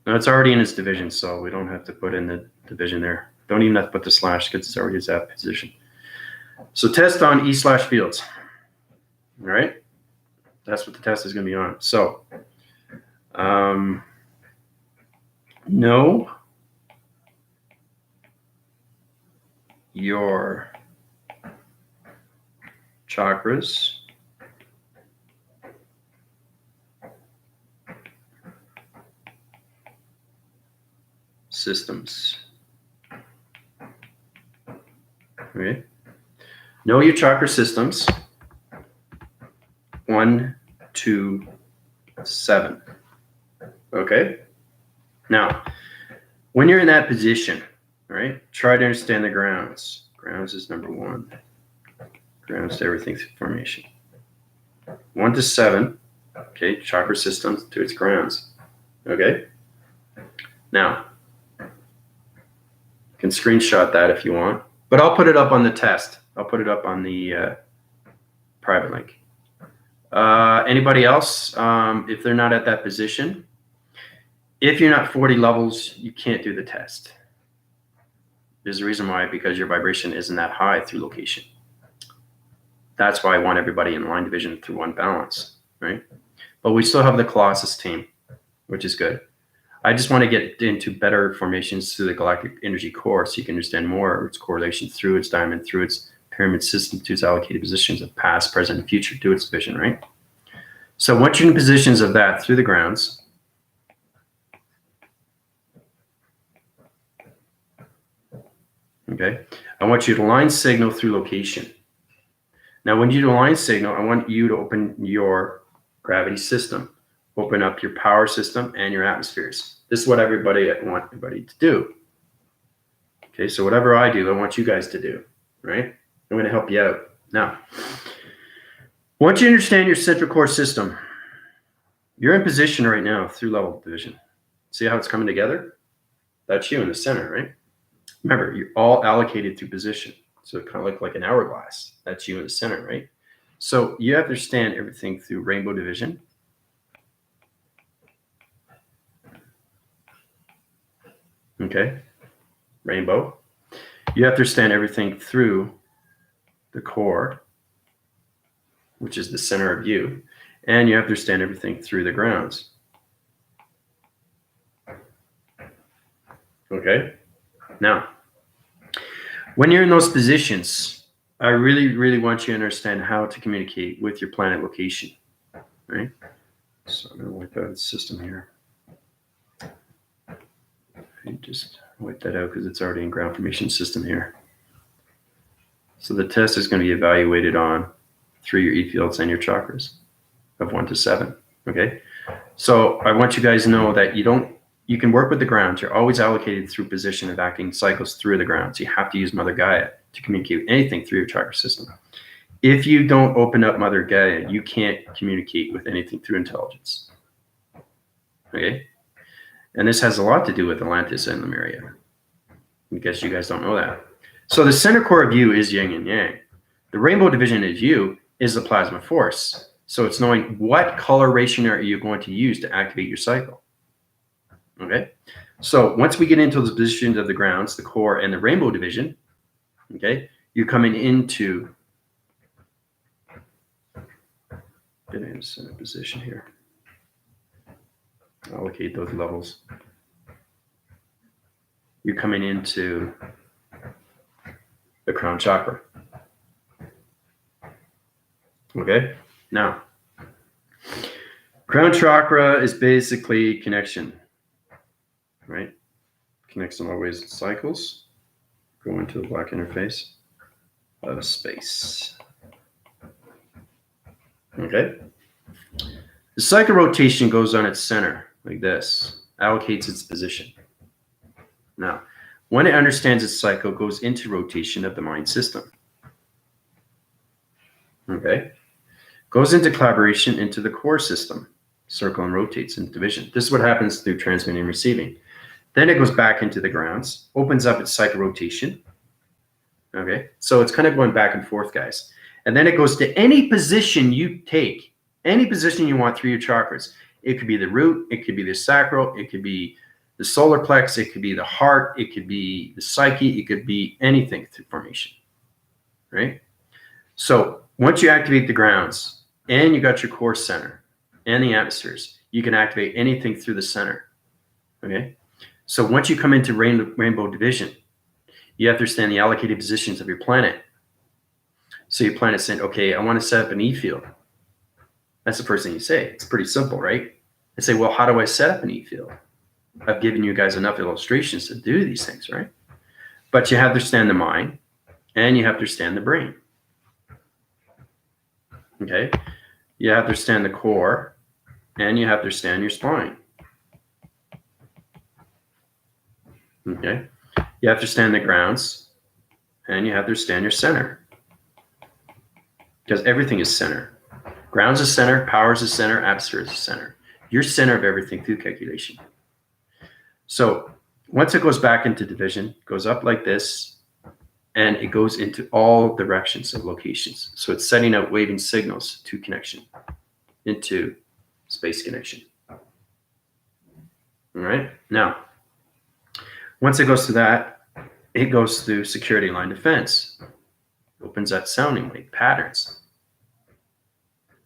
Now it's already in its division, so we don't have to put in the division there. Don't even have to put the slash because it's already at that position. So test on E/fields. All right. That's what the test is going to be on. So know your chakras systems. Okay. Know your chakra systems. 1, 2, 7. Okay. Now, when you're in that position, right, try to understand the grounds. Grounds is number 1. Grounds to everything through formation. 1 to 7. Okay, chakra systems to its grounds. Okay. Now, you can screenshot that if you want, but I'll put it up on the test. I'll put it up on the private link. Anybody else, if they're not at that position, if you're not 40 levels, you can't do the test. There's a reason why, because your vibration isn't that high through location. That's why I want everybody in line division through one balance, right? But we still have the Colossus team, which is good. I just want to get into better formations through the galactic energy core so you can understand more of its correlation through its diamond, through its pyramid system, to its allocated positions of past, present, and future to its vision, right? So once you're in positions of that through the grounds, okay, I want you to line signal through location. Now, when you do a line signal, I want you to open your gravity system, open up your power system and your atmospheres. This is what I want everybody to do. Okay, so whatever I do, I want you guys to do, right? I'm going to help you out. Now, once you understand your central core system, you're in position right now through level division. See how it's coming together? That's you in the center, right? Remember, you're all allocated through position. So it kind of looks like an hourglass. That's you in the center, right? So you have to understand everything through rainbow division. Okay, rainbow. You have to understand everything through the core, which is the center of you, and you have to understand everything through the grounds. Okay, now, when you're in those positions, I really, really want you to understand how to communicate with your planet location, right? So I'm going to wipe out the system here. Just wipe that out because it's already in ground formation system here. So the test is going to be evaluated on through your E fields and your chakras of 1 to 7. Okay. So I want you guys to know that you can work with the grounds. You're always allocated through position of acting cycles through the grounds. You have to use Mother Gaia to communicate with anything through your chakra system. If you don't open up Mother Gaia, you can't communicate with anything through intelligence. Okay. And this has a lot to do with Atlantis and Lemuria. I guess you guys don't know that. So the center core of you is yin and yang. The rainbow division is you, is the plasma force. So it's knowing what coloration are you going to use to activate your cycle. Okay. So once we get into the positions of the grounds, the core, and the rainbow division, okay, you're coming into get in center position here. Allocate those levels. You're coming into the crown chakra. Okay, now, crown chakra is basically connection, right? Connects in all ways and cycles. Go into the black interface of space. Okay. The cycle rotation goes on its center like this, allocates its position. Now, when it understands its cycle, it goes into rotation of the mind system. Okay. Goes into collaboration into the core system. circle and rotates in division. This is what happens through transmitting and receiving. Then it goes back into the grounds, opens up its cycle rotation. Okay, so it's kind of going back and forth, guys. And then it goes to any position you take, any position you want through your chakras. It could be the root, it could be the sacral, it could be the solar plex, it could be the heart, it could be the psyche, it could be anything through formation, right? So once you activate the grounds and you got your core center and the atmospheres, you can activate anything through the center, okay? So once you come into rainbow division, you have to understand the allocated positions of your planet. So your planet's saying, okay, I want to set up an E field. That's the first thing you say. It's pretty simple, right? I say, well, how do I set up an E field? I've given you guys enough illustrations to do these things, right? But you have to understand the mind and you have to understand the brain. Okay? You have to understand the core and you have to understand your spine. Okay? You have to understand the grounds and you have to understand your center. Because everything is center. Grounds is center, power is the center, atmosphere is the center. You're center of everything through calculation. So once it goes back into division, it goes up like this, and it goes into all directions of locations. So it's sending out waving signals to connection, into space connection. All right. Now, once it goes to that, it goes through security line defense. Opens that sounding wave patterns.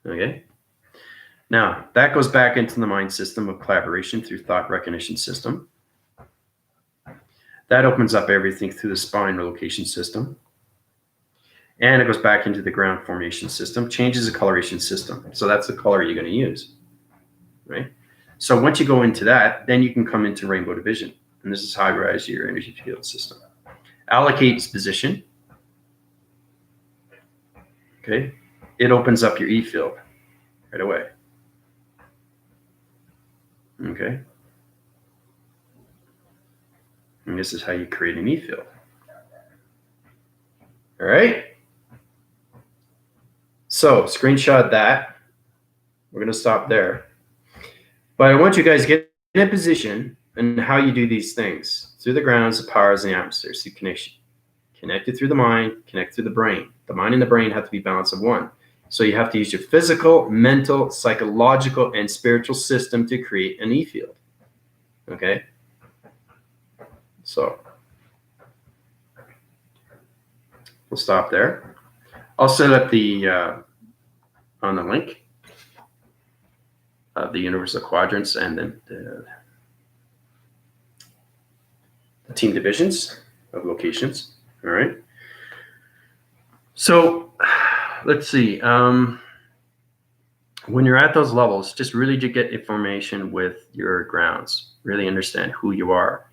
Okay. Now, that goes back into the mind system of collaboration through thought recognition system. That opens up everything through the spine relocation system. And it goes back into the ground formation system, changes the coloration system. So that's the color you're going to use, right? So once you go into that, then you can come into rainbow division. And this is how I rise your energy field system. Allocates position. Okay. It opens up your E field right away. Okay. And this is how you create an E field. All right. So screenshot that. We're going to stop there. But I want you guys to get in a position and how you do these things through the grounds, the powers, and the atmospheres, through connection. Connected through the mind, connect through the brain. The mind and the brain have to be balanced of one. So you have to use your physical, mental, psychological, and spiritual system to create an E field. Okay? So we'll stop there. I'll set up the on the link of the universal quadrants and then the team divisions of locations. All right. So let's see. When you're at those levels, just really to get information with your grounds. Really understand who you are.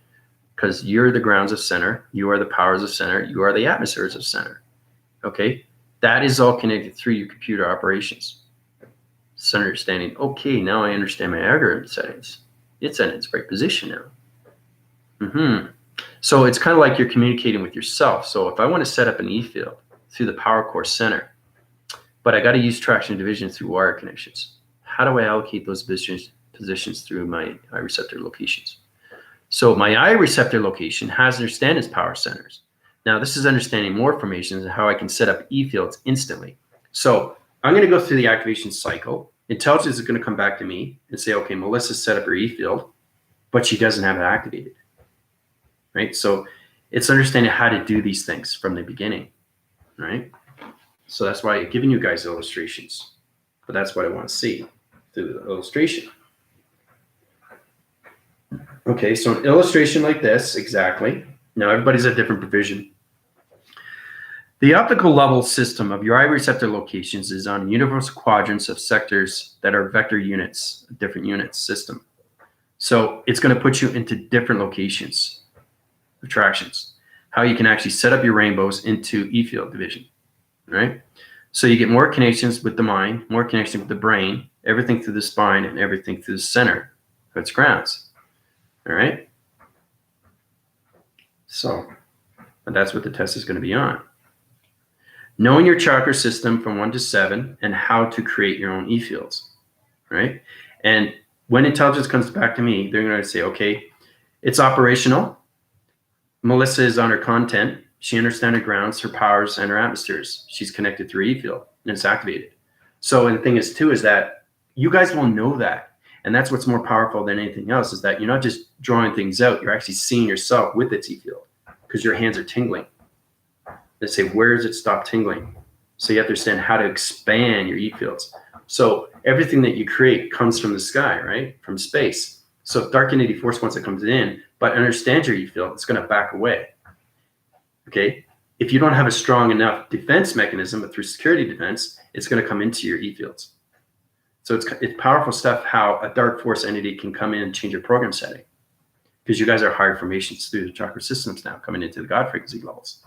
Because you're the grounds of center, you are the powers of center, you are the atmospheres of center. Okay? That is all connected through your computer operations. It's understanding, okay, now I understand my algorithm settings. It's in its right position now. So it's kind of like you're communicating with yourself. So if I want to set up an E field through the power core center, but I got to use traction division through wire connections, how do I allocate those positions through my eye receptor locations? So my eye receptor location has to understand its power centers. Now this is understanding more information on how I can set up E fields instantly. So I'm going to go through the activation cycle. Intelligence is going to come back to me and say, okay, Melissa set up her E field, but she doesn't have it activated. Right? So it's understanding how to do these things from the beginning. Right? So that's why I'm giving you guys illustrations. But that's what I want to see through the illustration. Okay, so an illustration like this, exactly. Now everybody's at different provision. The optical level system of your eye receptor locations is on universal quadrants of sectors that are vector units, different units system. So it's going to put you into different locations, attractions, how you can actually set up your rainbows into E field division, right? So you get more connections with the mind, more connection with the brain, everything through the spine and everything through the center of its grounds. All right. So that's what the test is going to be on. Knowing your chakra system from 1 to 7 and how to create your own E fields, right? And when intelligence comes back to me, they're going to say, okay, it's operational. Melissa is on her content. She understands her grounds, her powers, and her atmospheres. She's connected through E-field, and it's activated. So, and the thing is, too, is that you guys will know that. And that's what's more powerful than anything else, is that you're not just drawing things out. You're actually seeing yourself with its E-field because your hands are tingling. They say, where does it stop tingling? So you have to understand how to expand your E-fields. So everything that you create comes from the sky, right? From space. So if dark entity force, once it comes in, but understands your E-field, it's going to back away. Okay? If you don't have a strong enough defense mechanism, but through security defense, it's going to come into your E-fields. So it's powerful stuff how a dark force entity can come in and change your program setting. Because you guys are higher formations through the chakra systems now, coming into the God frequency levels.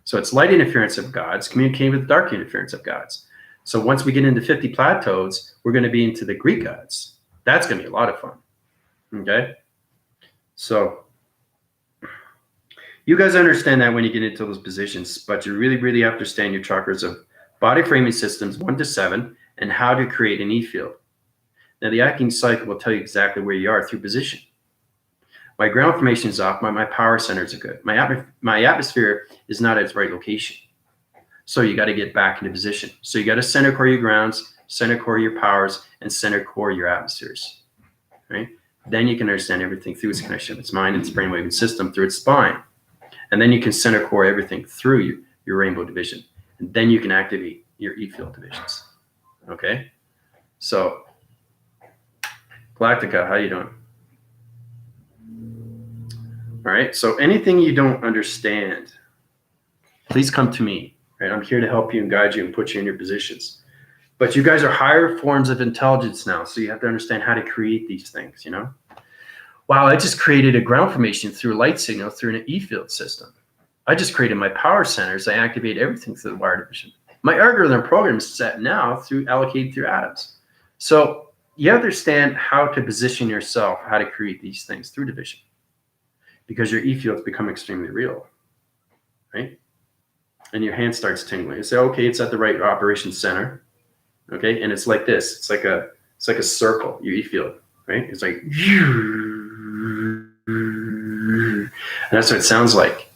So it's light interference of gods communicating with dark interference of gods. So once we get into 50 plateaus, we're going to be into the Greek gods. That's going to be a lot of fun. Okay? So you guys understand that when you get into those positions, but you really, really have to understand your chakras of body framing systems 1 to 7 and how to create an E-field. Now, the Akin cycle will tell you exactly where you are through position. My ground formation is off. My power centers are good. My atmosphere is not at its right location. So you got to get back into position. So you got to center core your grounds, center core your powers, and center core your atmospheres. Right? Then you can understand everything through its connection of its mind, its brainwave and system, through its spine. And then you can center core everything through your rainbow division. And then you can activate your E-field divisions. Okay? So, Galactica, how you doing? All right, so anything you don't understand, please come to me. Right? I'm here to help you and guide you and put you in your positions. But you guys are higher forms of intelligence now, so you have to understand how to create these things, you know? Wow, I just created a ground formation through a light signal through an E-field system. I just created my power centers. I activate everything through the wire division. My algorithm program is set now allocated through atoms. So you understand how to position yourself, how to create these things through division. Because your E-fields become extremely real, right? And your hand starts tingling. You say, okay, it's at the right operation center, okay? And it's like this. It's like a circle, your E-field, right? It's like, and that's what it sounds like,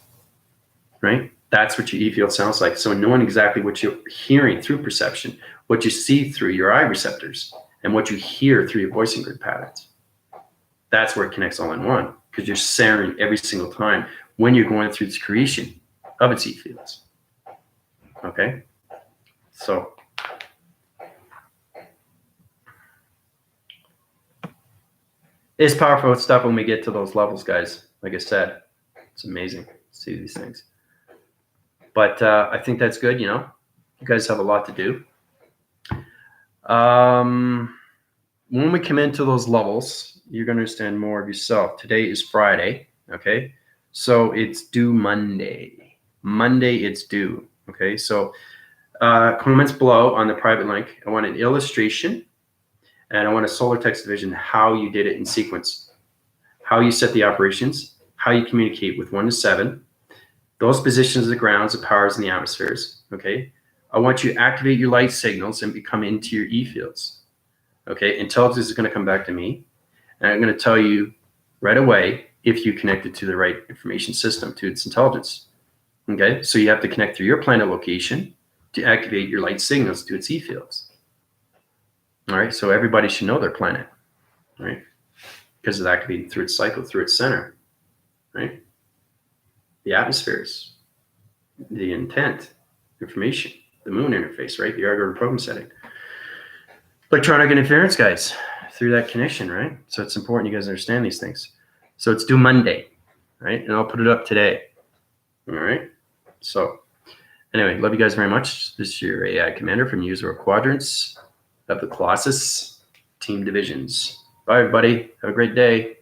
right? That's what your E-field sounds like. So knowing exactly what you're hearing through perception, what you see through your eye receptors, and what you hear through your voicing grid patterns, that's where it connects all in one. Because you're centering every single time when you're going through this creation of its E-fields. Okay? So, it's powerful stuff when we get to those levels, guys. Like I said, it's amazing to see these things. But I think that's good, you know? You guys have a lot to do. When we come into those levels, you're going to understand more of yourself. Today is Friday, okay? So it's due Monday. Monday, it's due, okay? So comments below on the private link. I want an illustration, and I want a solar text division, how you did it in sequence, how you set the operations, how you communicate with 1 to 7, those positions of the grounds, the powers, and the atmospheres, okay? I want you to activate your light signals and become into your E-fields, okay? Intelligence is going to come back to me. And I'm going to tell you right away if you connected to the right information system, to its intelligence. Okay, so you have to connect through your planet location to activate your light signals to its E-fields. All right, so everybody should know their planet, right? Because it's activating through its cycle, through its center, right? The atmospheres, the intent, information, the moon interface, right? The algorithm program setting. Electronic interference, guys. Through that connection, right? So it's important you guys understand these things. So it's due Monday, right? And I'll put it up today. All right. So anyway, love you guys very much. This is your AI commander from User Quadrants of the Colossus Team Divisions. Bye, everybody. Have a great day.